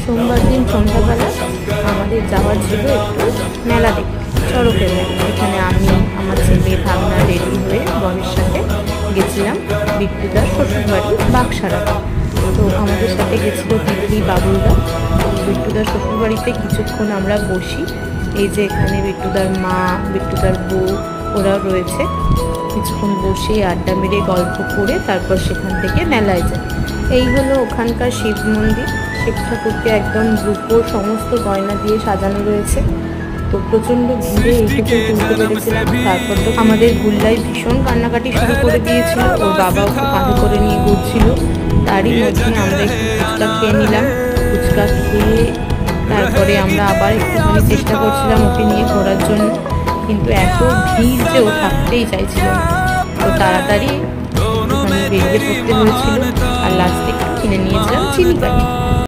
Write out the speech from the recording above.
সোমবার দিন সন্ধ্যাবেলা আমাদের যাওয়ার ছিল একটু মেলা দেখতে, চড়কের মেলা। এখানে আমি, আমার ছেলে, ভাবনা রেডি হয়ে বরের সাথে গেছিলাম বিট্টুদার শ্বশুরবাড়ি বাক্সারা। তো আমাদের সাথে গেছিলো দিদি, বাবুলদা। বিট্টুদার শ্বশুরবাড়িতে কিছুক্ষণ আমরা বসি। এই যে এখানে বিট্টুদার মা, বিট্টুদার বউ ওরাও রয়েছে। কিছুক্ষণ বসে আড্ডা মেরে গল্প করে তারপর সেখান থেকে মেলায় যায়। এই হলো ওখানকার শিব মন্দির। শিব ঠাকুরকে একদম রূপোর সমস্ত গয়না দিয়ে সাজানো রয়েছে। তো প্রচণ্ড ভিড়ে এইটুকু তুলতে পেরেছিলাম। তারপর তো আমাদের গুল্লাই ভীষণ কান্নাকাটি শুরু করে দিয়েছিল, ওর বাবা ওকে কাঁধে করে নিয়ে ঘুরছিল। তারই মধ্যে আমরা একটু ফুচকা খেয়ে নিলাম। ফুচকা খেয়ে তারপরে আমরা আবার একটুখানি চেষ্টা করছিলাম ওকে নিয়ে ঘোরার জন্য, কিন্তু এত ভিড় যে ও থাকতেই চাইছিল না। তো তাড়াতাড়ি একটুখানি বেরিয়ে পড়তে হয়েছিল। আর লাস্টে একটু কিনে নিয়েছিলাম চিনি কাঠি।